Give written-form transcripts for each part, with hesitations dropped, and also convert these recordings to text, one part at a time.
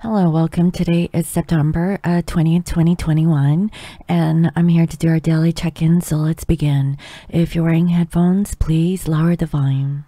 Hello, welcome. Today is September 20th, 2021, and I'm here to do our daily check-in, so let's begin. If you're wearing headphones, please lower the volume.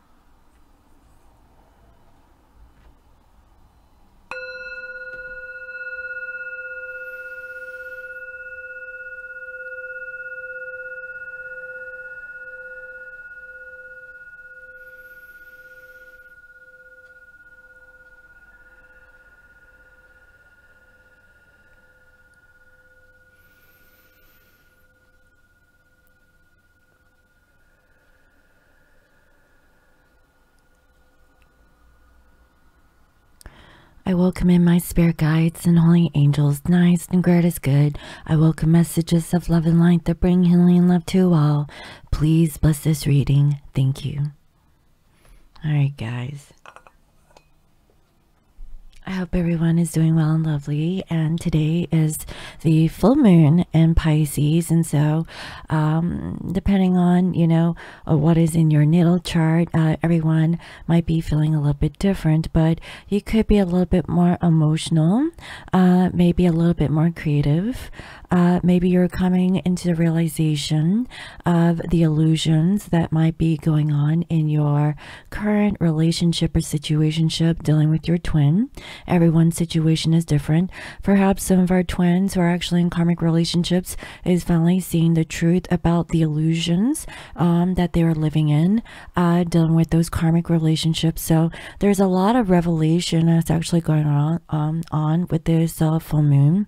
I welcome in my spirit guides and holy angels, nice and great is good. I welcome messages of love and light that bring healing and love to all. Please bless this reading. Thank you. Alright, guys. I hope everyone is doing well and lovely, and today is the full moon in Pisces, and so depending on what is in your natal chart, everyone might be feeling a little bit different, but you could be a little bit more emotional, maybe a little bit more creative. Maybe you're coming into the realization of the illusions that might be going on in your current relationship or situationship dealing with your twin. Everyone's situation is different. Perhaps some of our twins who are actually in karmic relationships is finally seeing the truth about the illusions that they are living in, dealing with those karmic relationships. So there's a lot of revelation that's actually going on with this full moon.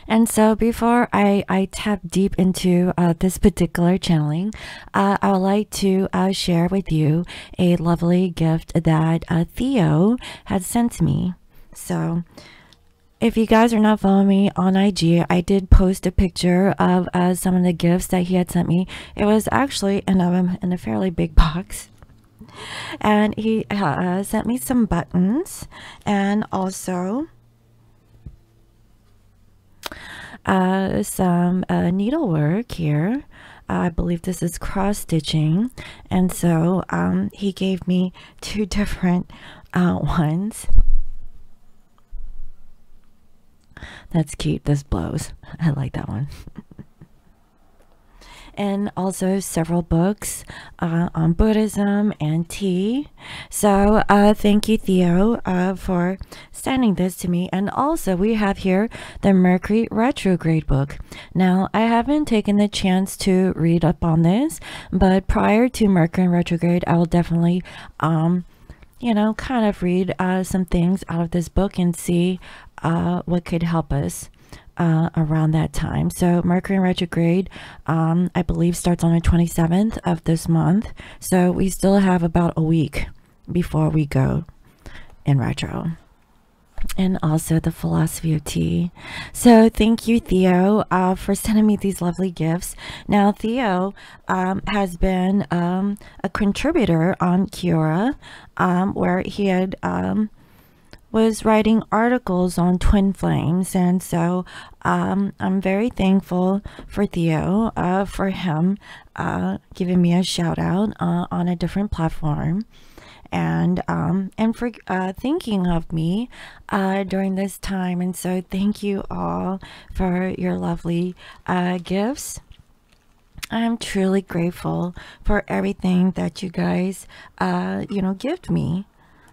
And so before I tap deep into this particular channeling, I would like to share with you a lovely gift that Theo had sent to me. So if you guys are not following me on IG, I did post a picture of some of the gifts that he had sent me. It was actually in a fairly big box. And he sent me some buttons and also some needlework here. I believe this is cross stitching, and so he gave me two different ones. That's cute. This blows. I like that one. And also several books on Buddhism and tea. So thank you, Theo, for sending this to me. And also we have here the Mercury retrograde book. Now I haven't taken the chance to read up on this, but prior to Mercury retrograde, I will definitely kind of read some things out of this book and see what could help us around that time. So Mercury retrograde, I believe, starts on the 27th of this month. So we still have about a week before we go in retro. And also the philosophy of tea. So thank you, Theo, for sending me these lovely gifts. Now Theo has been a contributor on Quora, where he had was writing articles on twin flames, and so I'm very thankful for Theo for him giving me a shout out on a different platform, and for thinking of me during this time. And so thank you all for your lovely gifts. I'm truly grateful for everything that you guys gift me.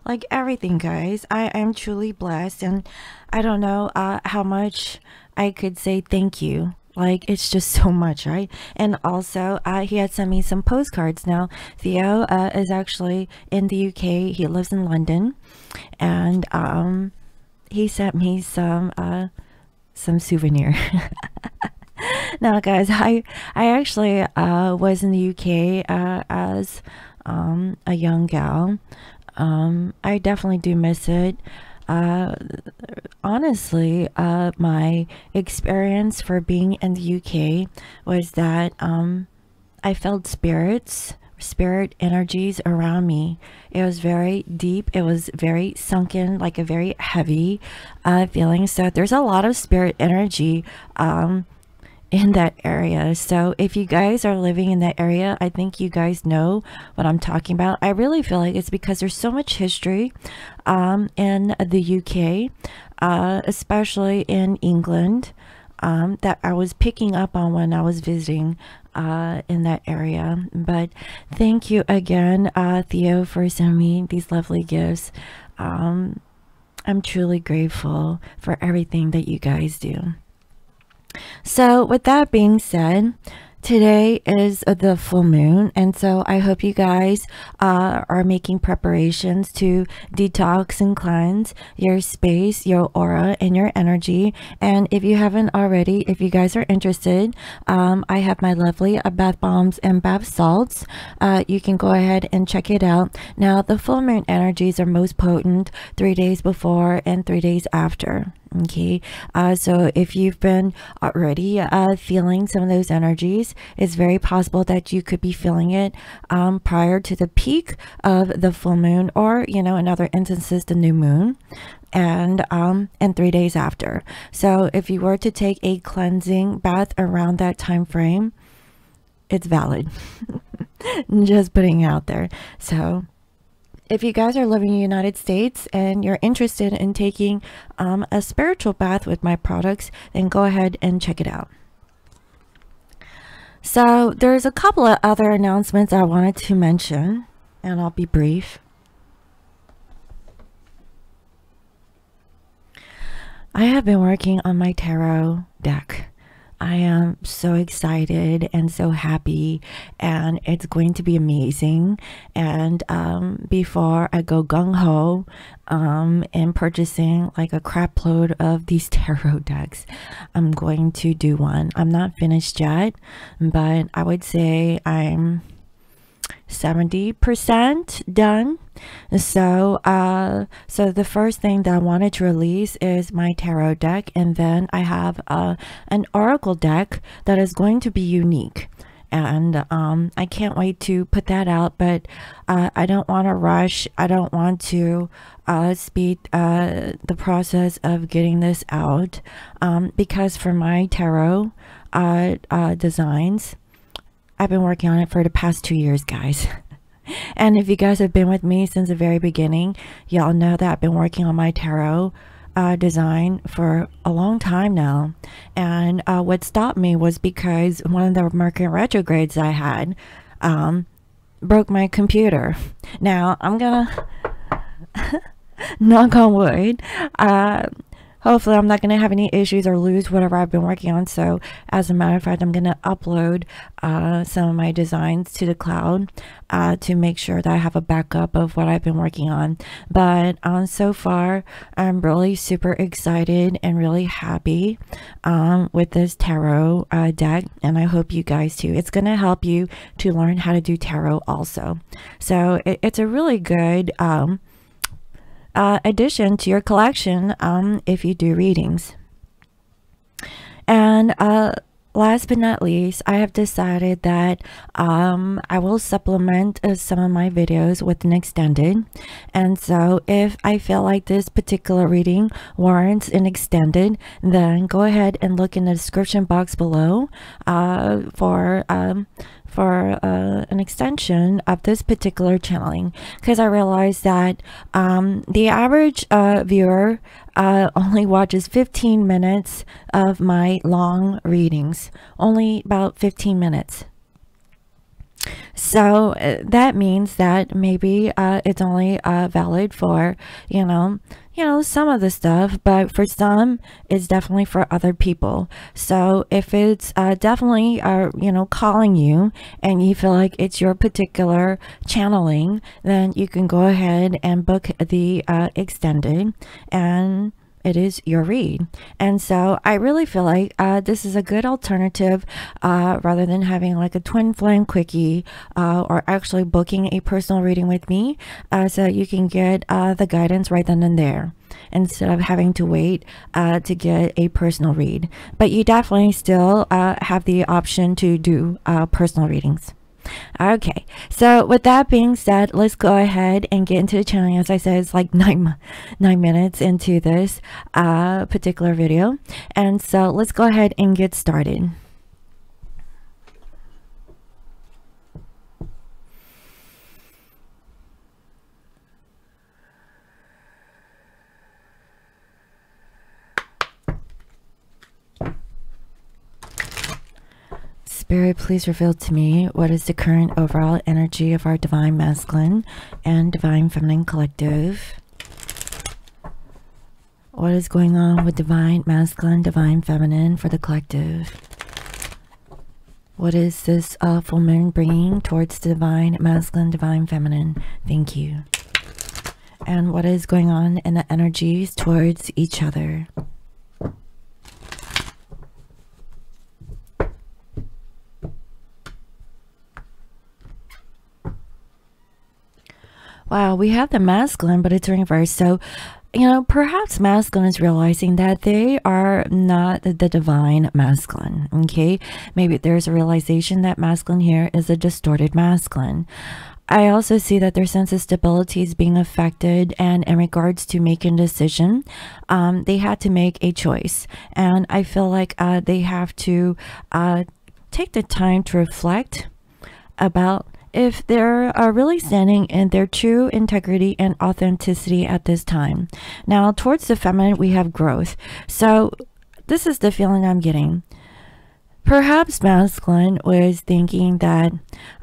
Like everything, guys. I am truly blessed, and I don't know how much I could say thank you. Like, it's just so much, right? And also he had sent me some postcards. Now Theo is actually in the UK. He lives in London, and he sent me some souvenir. Now guys, I actually was in the UK as a young gal. I definitely do miss it. Honestly, my experience for being in the UK was that I felt spirit energies around me. It was very deep. It was very sunken, like a very heavy feeling. So there's a lot of spirit energy in that area. So if you guys are living in that area, I think you guys know what I'm talking about. I really feel like it's because there's so much history in the UK, especially in England, that I was picking up on when I was visiting in that area. But thank you again, Theo, for sending me these lovely gifts. I'm truly grateful for everything that you guys do. So with that being said, today is the full moon, and so I hope you guys are making preparations to detox and cleanse your space, your aura, and your energy. And if you haven't already, if you guys are interested, I have my lovely bath bombs and bath salts. You can go ahead and check it out. Now, the full moon energies are most potent 3 days before and 3 days after. Okay, so if you've been already feeling some of those energies, it's very possible that you could be feeling it prior to the peak of the full moon, or in other instances the new moon, and 3 days after. So if you were to take a cleansing bath around that time frame, it's valid. Just putting it out there. So if you guys are living in the United States and you're interested in taking a spiritual bath with my products, then go ahead and check it out. So there's a couple of other announcements I wanted to mention, and I'll be brief. I have been working on my tarot deck. I am so excited and so happy, and it's going to be amazing. And before I go gung-ho in purchasing like a crap load of these tarot decks, I'm going to do one. I'm not finished yet, but I would say I'm 70% done. So so the first thing that I wanted to release is my tarot deck, and then I have an oracle deck that is going to be unique, and I can't wait to put that out. But I don't want to rush. I don't want to speed the process of getting this out, because for my tarot designs, I've been working on it for the past 2 years, guys. And if you guys have been with me since the very beginning, y'all know that I've been working on my tarot design for a long time now. And what stopped me was because one of the Mercury retrogrades I had broke my computer. Now, I'm gonna knock on wood. Hopefully I'm not going to have any issues or lose whatever I've been working on. So as a matter of fact, I'm going to upload some of my designs to the cloud to make sure that I have a backup of what I've been working on. But so far, I'm really super excited and really happy with this tarot deck. And I hope you guys too. It's going to help you to learn how to do tarot also. So it's a really good addition to your collection if you do readings. And last but not least, I have decided that I will supplement some of my videos with an extended. And so if I feel like this particular reading warrants an extended, then go ahead and look in the description box below for an extension of this particular channeling, because I realized that the average viewer only watches 15 minutes of my long readings, only about 15 minutes. So that means that maybe it's only valid for, some of the stuff, but for some, it's definitely for other people. So if it's definitely, calling you and you feel like it's your particular channeling, then you can go ahead and book the extended, and it is your read. And so I really feel like this is a good alternative rather than having like a twin flame quickie or actually booking a personal reading with me, so you can get the guidance right then and there instead of having to wait to get a personal read. But you definitely still have the option to do personal readings. Okay, so with that being said, let's go ahead and get into the channeling. As I said, it's like nine minutes into this particular video, and so let's go ahead and get started. Spirit, please reveal to me what is the current overall energy of our Divine Masculine and Divine Feminine Collective. What is going on with Divine Masculine, Divine Feminine for the collective? What is this full moon bringing towards the Divine Masculine, Divine Feminine? Thank you. And what is going on in the energies towards each other? Wow, we have the masculine, but it's reversed. So, you know, perhaps masculine is realizing that they are not the divine masculine, okay? Maybe there's a realization that masculine here is a distorted masculine. I also see that their sense of stability is being affected, and in regards to making a decision, they had to make a choice. And I feel like they have to take the time to reflect about if they're really standing in their true integrity and authenticity at this time. Now, towards the feminine, we have growth. So this is the feeling I'm getting. Perhaps masculine was thinking that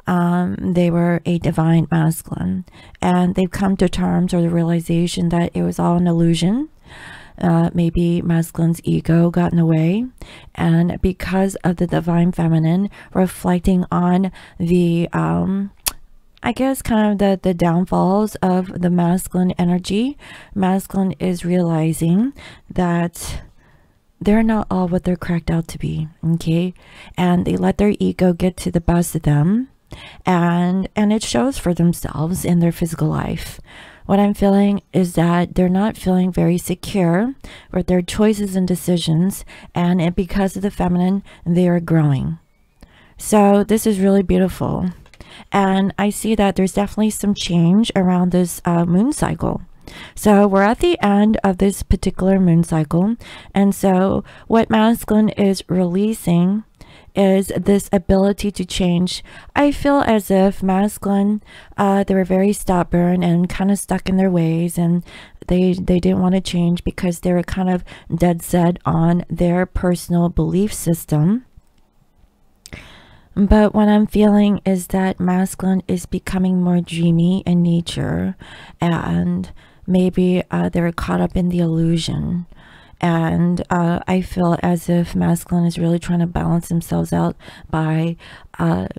they were a divine masculine, and they've come to terms or the realization that it was all an illusion. Maybe masculine's ego got in the way, and because of the divine feminine reflecting on the I guess kind of the downfalls of the masculine energy, masculine is realizing that they're not all what they're cracked out to be, okay? And they let their ego get to the best of them, and it shows for themselves in their physical life. What I'm feeling is that they're not feeling very secure with their choices and decisions, and because of the feminine, they are growing. So this is really beautiful. And I see that there's definitely some change around this moon cycle. So we're at the end of this particular moon cycle. And so what masculine is releasing is this ability to change. I feel as if masculine, they were very stubborn and kind of stuck in their ways, and they didn't want to change because they were kind of dead set on their personal belief system. But what I'm feeling is that masculine is becoming more dreamy in nature, and maybe they were caught up in the illusion. And I feel as if masculine is really trying to balance themselves out by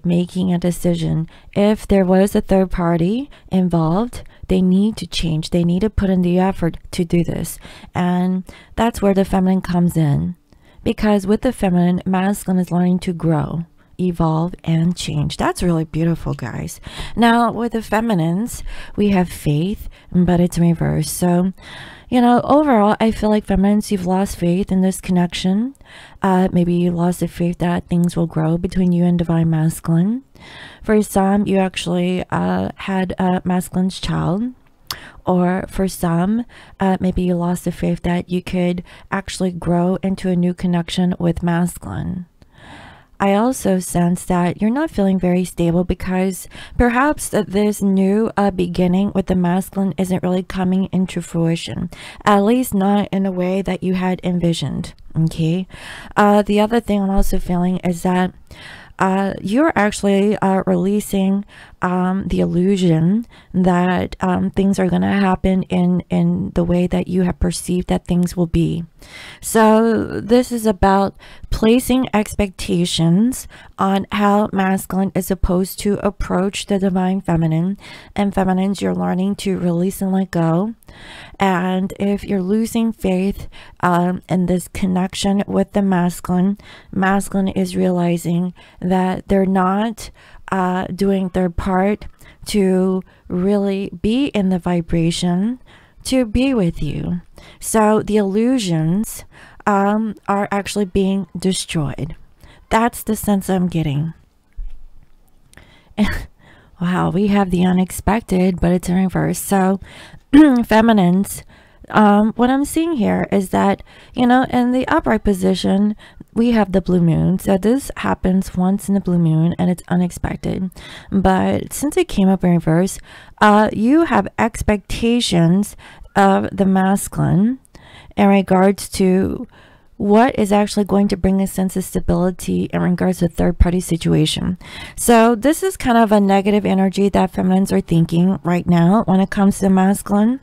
making a decision. If there was a third party involved, they need to change. They need to put in the effort to do this. And that's where the feminine comes in. Because with the feminine, masculine is learning to grow, evolve, and change. That's really beautiful, guys. Now, with the feminines, we have faith, but it's reversed. So, you know, overall, I feel like feminines, you've lost faith in this connection. Maybe you lost the faith that things will grow between you and divine masculine. For some, you actually had a masculine's child. Or for some, maybe you lost the faith that you could actually grow into a new connection with masculine. I also sense that you're not feeling very stable because perhaps this new beginning with the masculine isn't really coming into fruition, at least not in a way that you had envisioned, okay? The other thing I'm also feeling is that you're actually releasing the illusion that things are going to happen in the way that you have perceived that things will be. So this is about placing expectations on how masculine is supposed to approach the divine feminine, and feminines, you're learning to release and let go. And if you're losing faith in this connection with the masculine, masculine is realizing that they're not doing their part to really be in the vibration to be with you. So the illusions are actually being destroyed. That's the sense I'm getting. Wow, we have the unexpected, but it's in reverse. So feminines, what I'm seeing here is that, you know, in the upright position, we have the blue moon. So this happens once in the blue moon and it's unexpected. But since it came up in reverse, you have expectations of the masculine in regards to what is actually going to bring a sense of stability in regards to third-party situation. So this is kind of a negative energy that feminines are thinking right now when it comes to masculine.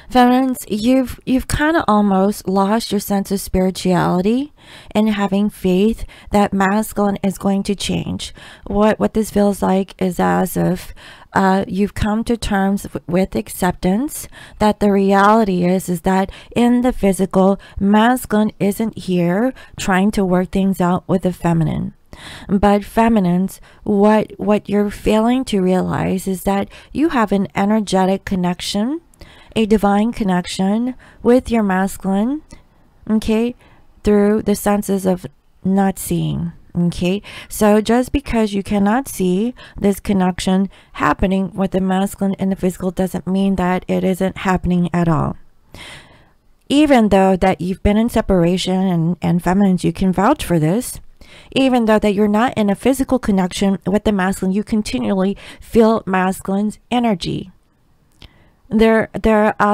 Feminines, you've kind of almost lost your sense of spirituality and having faith that masculine is going to change. What this feels like is as if you've come to terms with acceptance that the reality is that in the physical, masculine isn't here trying to work things out with the feminine. But feminines, what you're failing to realize is that you have an energetic connection, a divine connection with your masculine, okay, through the senses of not seeing. Okay, so just because you cannot see this connection happening with the masculine and the physical doesn't mean that it isn't happening at all. Even though that you've been in separation, and feminines, you can vouch for this, even though that you're not in a physical connection with the masculine, you continually feel masculine's energy. Their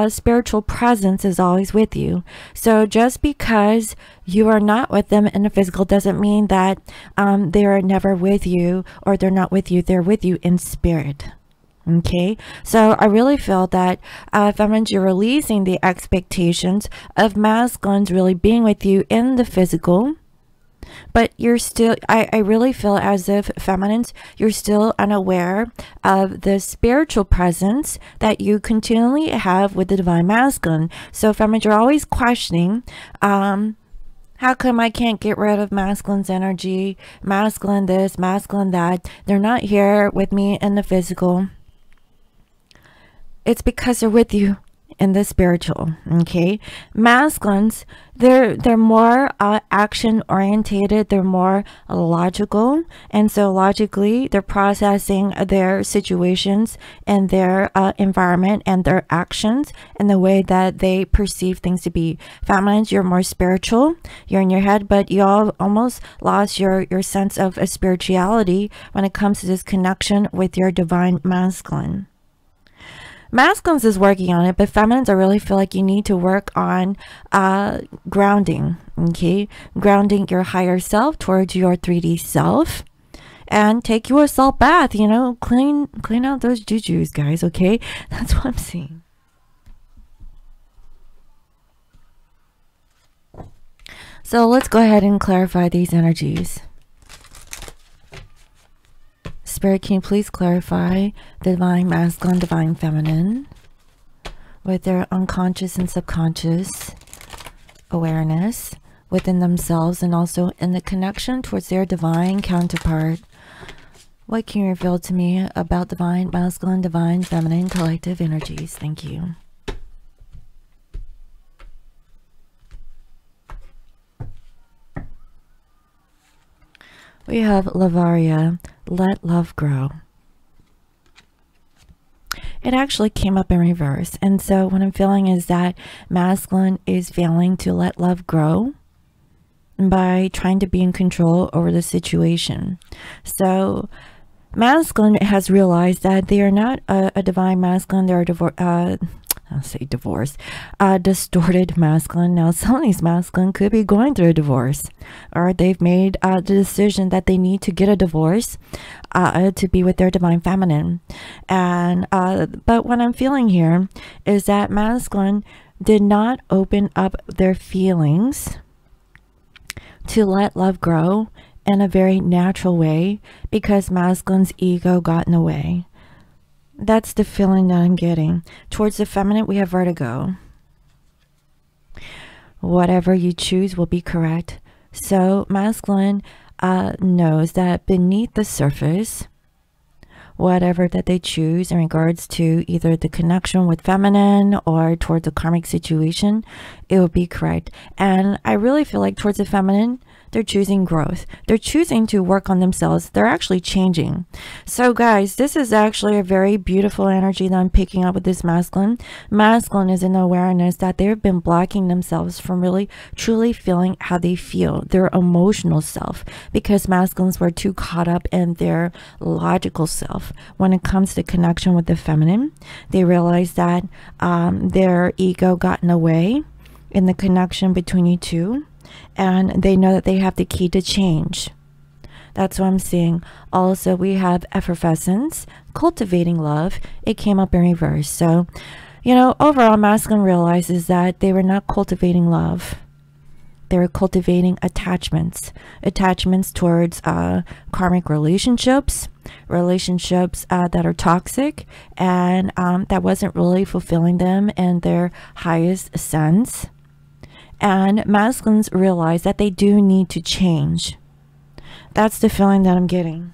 spiritual presence is always with you. So just because you are not with them in the physical doesn't mean that they are never with you, or they're not with you. They're with you in spirit. Okay, so I really feel that feminines, you're releasing the expectations of masculines really being with you in the physical. But you're still, I really feel as if feminines, you're still unaware of the spiritual presence that you continually have with the divine masculine. So feminines, you're always questioning, how come I can't get rid of masculine's energy, masculine this, masculine that? They're not here with me in the physical. It's because they're with you in the spiritual. Okay, masculines, they're more action orientated, they're more logical, and so logically they're processing their situations and their environment and their actions in the way that they perceive things to be. Feminines, you're more spiritual, you're in your head, but you all almost lost your sense of spirituality when it comes to this connection with your divine masculine. Masculines is working on it, but feminines, I really feel like you need to work on grounding. Okay, grounding your higher self towards your 3D self, and take you a salt bath. You know, clean out those jujus, guys. Okay, that's what I'm seeing. So let's go ahead and clarify these energies. Spirit, can you please clarify the divine masculine, divine feminine with their unconscious and subconscious awareness within themselves, and also in the connection towards their divine counterpart? What can you reveal to me about divine masculine, divine feminine collective energies? Thank you. We have Lavaria, let love grow. It actually came up in reverse. And so what I'm feeling is that masculine is failing to let love grow by trying to be in control over the situation. So masculine has realized that they are not a divine masculine. They're a distorted masculine. Now, some of these masculine could be going through a divorce, or they've made the decision that they need to get a divorce to be with their divine feminine. And but what I'm feeling here is that masculine did not open up their feelings to let love grow in a very natural way, because masculine's ego got in the way. That's the feeling that I'm getting. Towards the feminine, we have vertigo. Whatever you choose will be correct. So masculine knows that beneath the surface, whatever that they choose in regards to either the connection with feminine or towards a karmic situation, it will be correct. And I really feel like towards the feminine, they're choosing growth. They're choosing to work on themselves. They're actually changing. So guys, this is actually a very beautiful energy that I'm picking up with this masculine. Masculine is in awareness that they've been blocking themselves from really truly feeling how they feel, their emotional self, because masculines were too caught up in their logical self. When it comes to connection with the feminine, they realized that their ego got in the way. in the connection between you two, and they know that they have the key to change. That's what I'm seeing. Also, we have effervescence, cultivating love. It came up in reverse. So, you know, overall, masculine realizes that they were not cultivating love. They were cultivating attachments. Attachments towards karmic relationships, that are toxic, and that wasn't really fulfilling them in their highest sense. And masculines realize that they do need to change. That's the feeling that I'm getting.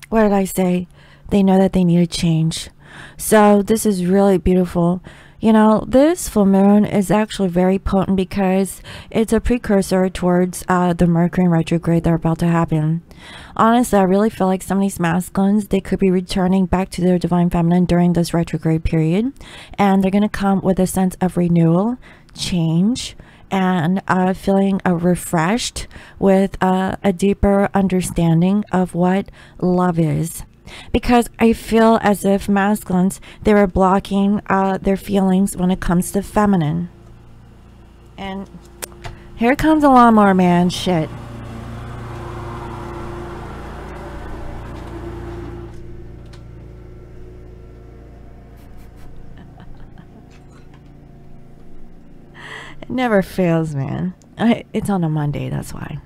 What did I say? They know that they need to change. So this is really beautiful. You know, this full moon is actually very potent because it's a precursor towards the Mercury retrograde that are about to happen. Honestly, I really feel like some of these masculines, they could be returning back to their divine feminine during this retrograde period. And they're going to come with a sense of renewal, change, and feeling refreshed with a deeper understanding of what love is. Because I feel as if masculines, they were blocking their feelings when it comes to feminine. And here comes a lawnmower man. Shit. It never fails, man. It's on a Monday, that's why.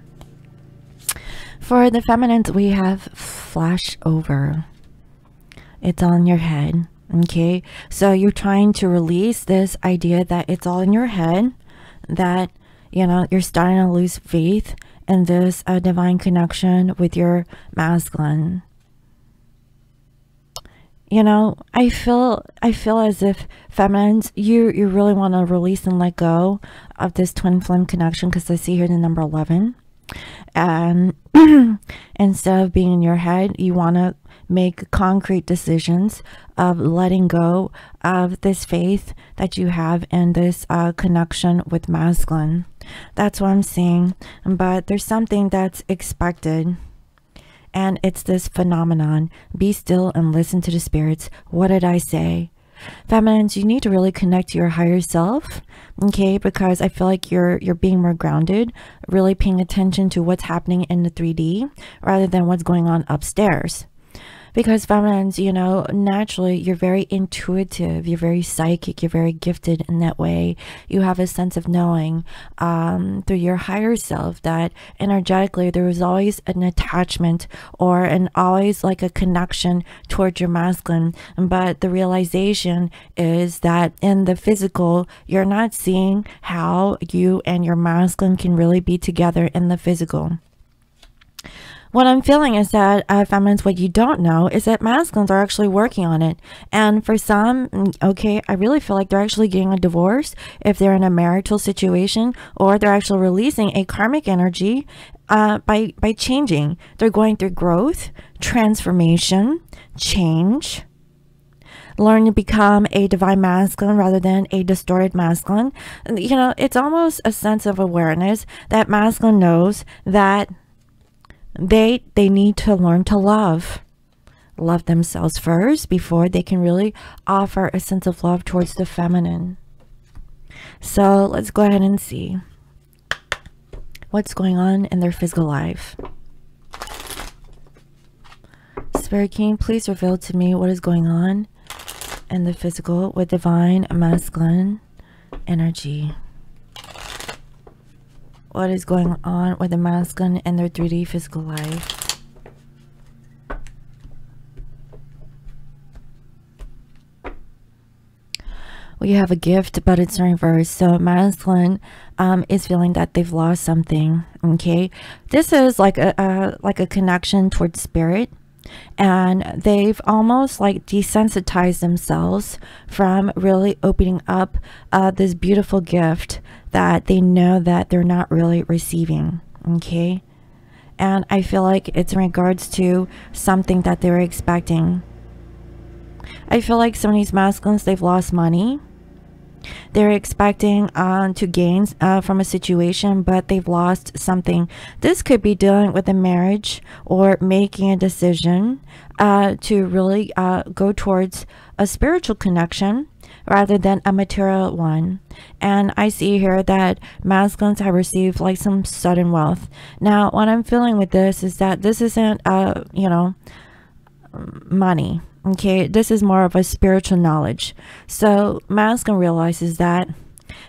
For the feminines, we have flash over. It's on your head. Okay, so you're trying to release this idea that it's all in your head, that, you know, you're starting to lose faith in this divine connection with your masculine. You know, I feel as if feminines, you really want to release and let go of this twin flame connection, because I see here the number 11. And instead of being in your head, you want to make concrete decisions of letting go of this faith that you have in this connection with masculine. That's what I'm seeing. But there's something that's expected, and it's this phenomenon. Be still and listen to the spirits. What did I say? Feminines, you need to really connect to your higher self, okay, because I feel like you're being more grounded, really paying attention to what's happening in the 3D rather than what's going on upstairs. Because feminines, you know, naturally, you're very intuitive, you're very psychic, you're very gifted in that way. You have a sense of knowing through your higher self that energetically there was always an attachment or always like a connection towards your masculine. But the realization is that in the physical, you're not seeing how you and your masculine can really be together in the physical. What I'm feeling is that feminines, what you don't know is that masculines are actually working on it. And for some, okay, I really feel like they're actually getting a divorce if they're in a marital situation, or they're actually releasing a karmic energy by changing. They're going through growth, transformation, change, learn to become a divine masculine rather than a distorted masculine. You know, it's almost a sense of awareness that masculine knows that they need to learn to love themselves first before they can really offer a sense of love towards the feminine. So let's go ahead and see what's going on in their physical life. Spirit King, please reveal to me what is going on in the physical with divine masculine energy. What is going on with the masculine in their 3D physical life? We have a gift, but it's in reverse. So masculine is feeling that they've lost something. Okay, this is like a connection towards spirit, and they've almost like desensitized themselves from really opening up this beautiful gift that they know that they're not really receiving. Okay, and I feel like it's in regards to something that they were expecting. I feel like some of these masculines, they've lost money. They're expecting to gain from a situation, but they've lost something. This could be dealing with a marriage or making a decision to really go towards a spiritual connection, rather than a material one. And I see here that masculines have received like some sudden wealth. Now, what I'm feeling with this is that this isn't, you know, money. Okay, this is more of a spiritual knowledge. So masculine realizes that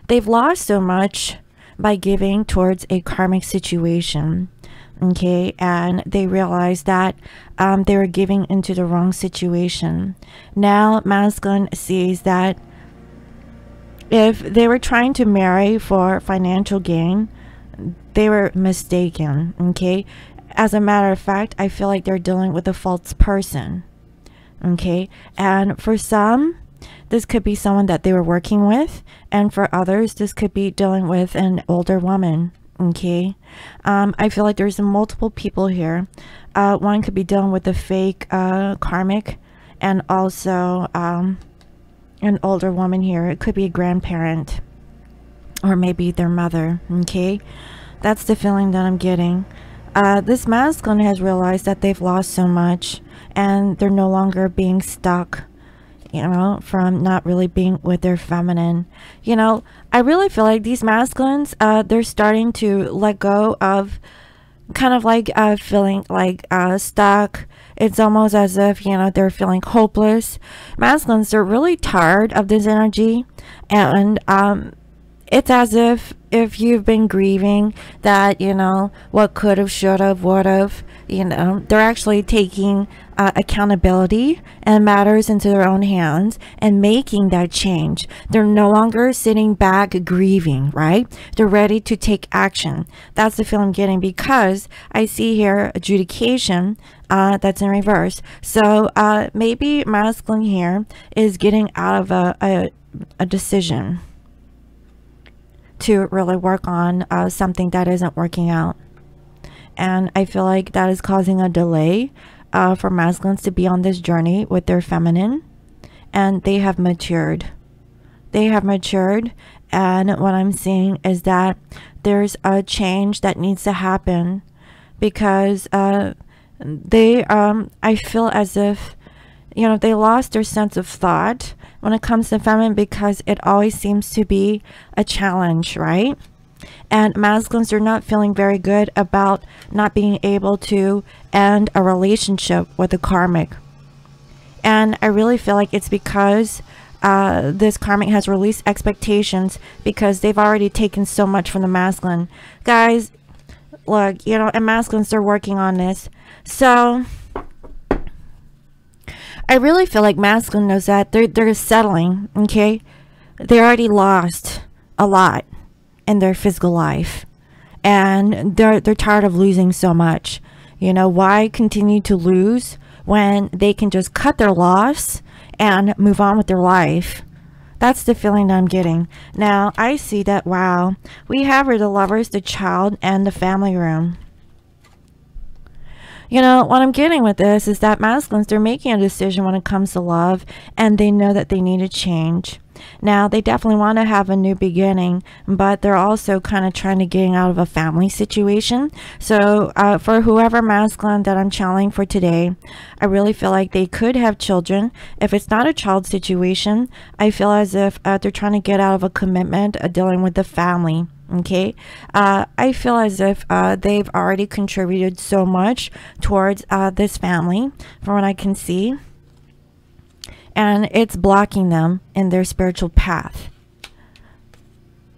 they've lost so much by giving towards a karmic situation. Okay, and they realize that they were giving into the wrong situation. Now masculine sees that if they were trying to marry for financial gain, they were mistaken. Okay, as a matter of fact, I feel like they're dealing with a false person. Okay, and for some, this could be someone that they were working with, and for others, this could be dealing with an older woman. Okay, I feel like there's multiple people here. One could be dealing with a fake karmic, and also an older woman here. It could be a grandparent, or maybe their mother. Okay, that's the feeling that I'm getting. This masculine has realized that they've lost so much, and they're no longer being stuck, you know, from not really being with their feminine. You know, I really feel like these masculines, they're starting to let go of kind of like feeling like stuck. It's almost as if, you know, they're feeling hopeless. Masculines, they're really tired of this energy, and it's as if you've been grieving that, you know, what could have, should have, would have, you know, they're actually taking accountability and matters into their own hands and making that change. They're no longer sitting back grieving, right? They're ready to take action. That's the feeling I'm getting, because I see here adjudication that's in reverse. So maybe masculine here is getting out of a decision to really work on something that isn't working out. And I feel like that is causing a delay for masculines to be on this journey with their feminine, and they have matured. They have matured, and what I'm seeing is that there's a change that needs to happen, because I feel as if, you know, they lost their sense of thought when it comes to feminine, because it always seems to be a challenge, right? And masculines are not feeling very good about not being able to end a relationship with a karmic. And I really feel like it's because this karmic has released expectations, because they've already taken so much from the masculine. Guys, look, you know, and masculines are working on this. So I really feel like masculine knows that they're settling. Okay, they already lost a lot in their physical life, and they're tired of losing so much. You know, why continue to lose when they can just cut their loss and move on with their life? That's the feeling that I'm getting. Now I see that, wow, we have here the Lovers, the Child, and the Family room. You know, what I'm getting with this is that masculines, they're making a decision when it comes to love, and they know that they need to change. Now, they definitely want to have a new beginning, but they're also kind of trying to get out of a family situation. So for whoever masculine that I'm channeling for today, I really feel like they could have children. If it's not a child situation, I feel as if they're trying to get out of a commitment dealing with the family. Okay, I feel as if they've already contributed so much towards this family, from what I can see, and it's blocking them in their spiritual path.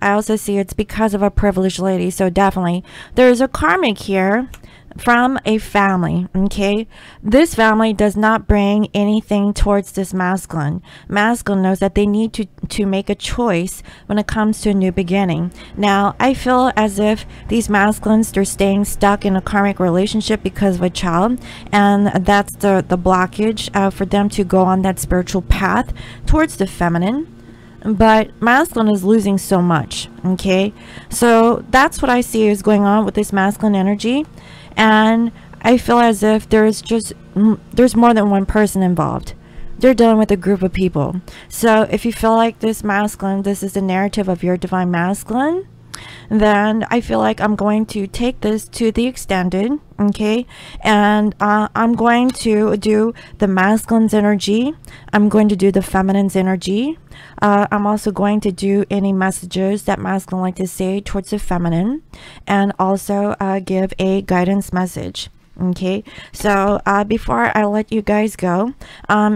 I also see it's because of a privileged lady. So definitely there's a karmic here from a family. Okay, this family does not bring anything towards this masculine. Masculine knows that they need to make a choice when it comes to a new beginning. Now I feel as if these masculines, they're staying stuck in a karmic relationship because of a child, and that's the blockage for them to go on that spiritual path towards the feminine. But masculine is losing so much. Okay, so that's what I see is going on with this masculine energy. And I feel as if there's more than one person involved. They're dealing with a group of people. So if you feel like this masculine, this is the narrative of your divine masculine, then I feel like I'm going to take this to the extended, okay, and I'm going to do the masculine's energy. I'm going to do the feminine's energy. I'm also going to do any messages that masculine like to say towards the feminine, and also give a guidance message. Okay, so before I let you guys go,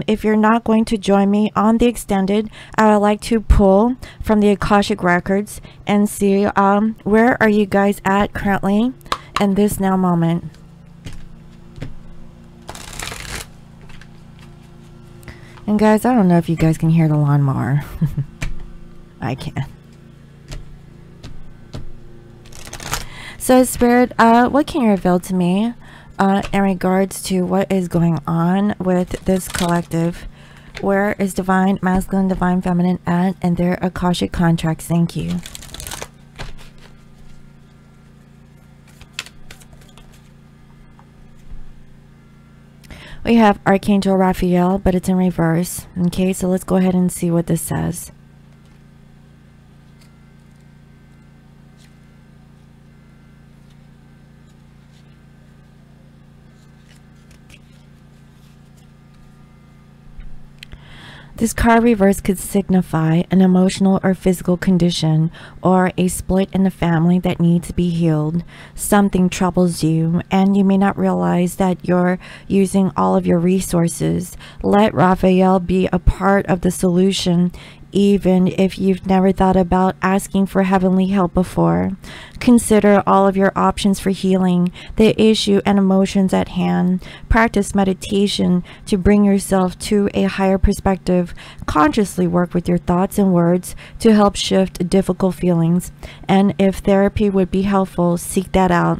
if you're not going to join me on the extended, I would like to pull from the Akashic records and see where are you guys at currently in this now moment. And guys, I don't know if you guys can hear the lawnmower. I can. So Spirit, what can you reveal to me in regards to what is going on with this collective? Where is divine masculine, divine feminine at in their Akashic contracts? Thank you. We have Archangel Raphael, but it's in reverse. Okay, so let's go ahead and see what this says. This card reverse could signify an emotional or physical condition or a split in the family that needs to be healed. Something troubles you and you may not realize that you're using all of your resources. Let Raphael be a part of the solution, even if you've never thought about asking for heavenly help before. Consider all of your options for healing the issue and emotions at hand. Practice meditation to bring yourself to a higher perspective. Consciously work with your thoughts and words to help shift difficult feelings. And if therapy would be helpful, seek that out.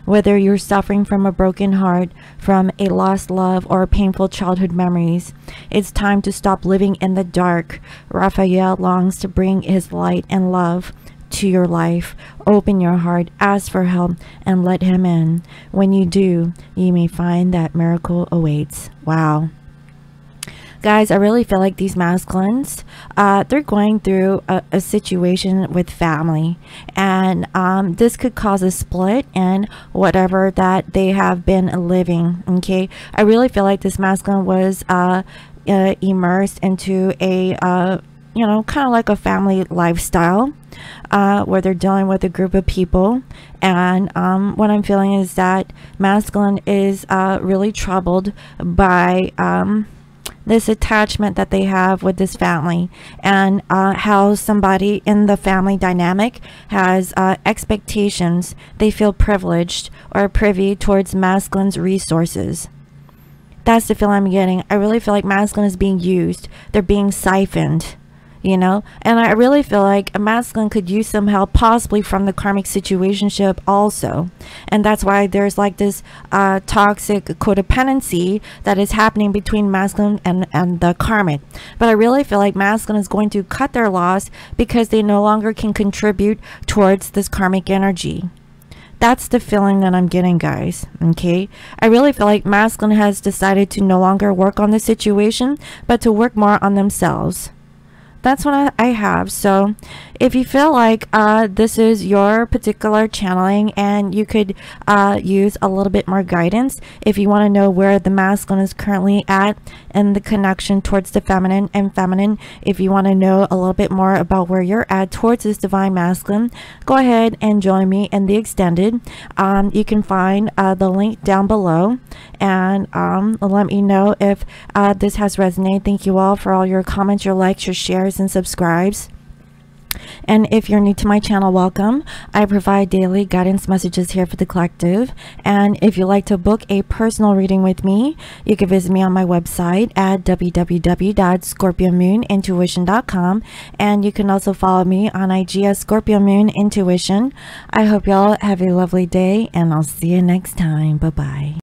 Whether you're suffering from a broken heart, from a lost love, or painful childhood memories, it's time to stop living in the dark. Raphael longs to bring his light and love to your life. Open your heart, ask for help, and let him in. When you do, you may find that miracle awaits. Wow. Guys, I really feel like these masculines, they're going through a situation with family, and this could cause a split in whatever that they have been living. Okay, I really feel like this masculine was immersed into a you know, kind of like a family lifestyle, where they're dealing with a group of people. And what I'm feeling is that masculine is really troubled by this attachment that they have with this family, and how somebody in the family dynamic has expectations. They feel privileged or privy towards masculine's resources. That's the feeling I'm getting. I really feel like masculine is being used. They're being siphoned, you know, and I really feel like a masculine could use some help, possibly from the karmic situationship also. And that's why there's like this toxic codependency that is happening between masculine and the karmic. But I really feel like masculine is going to cut their loss because they no longer can contribute towards this karmic energy. That's the feeling that I'm getting, guys. Okay, I really feel like masculine has decided to no longer work on the situation, but to work more on themselves. That's what I have. So if you feel like this is your particular channeling and you could use a little bit more guidance, if you want to know where the masculine is currently at and the connection towards the feminine, and feminine, if you want to know a little bit more about where you're at towards this divine masculine, go ahead and join me in the extended. You can find the link down below, and let me know if this has resonated. Thank you all for all your comments, your likes, your shares, and subscribes. And if you're new to my channel, welcome. I provide daily guidance messages here for the collective. And if you'd like to book a personal reading with me, you can visit me on my website at www.scorpiomoonintuition.com. And you can also follow me on IG as Scorpio Moon Intuition. I hope y'all have a lovely day, and I'll see you next time. Bye-bye.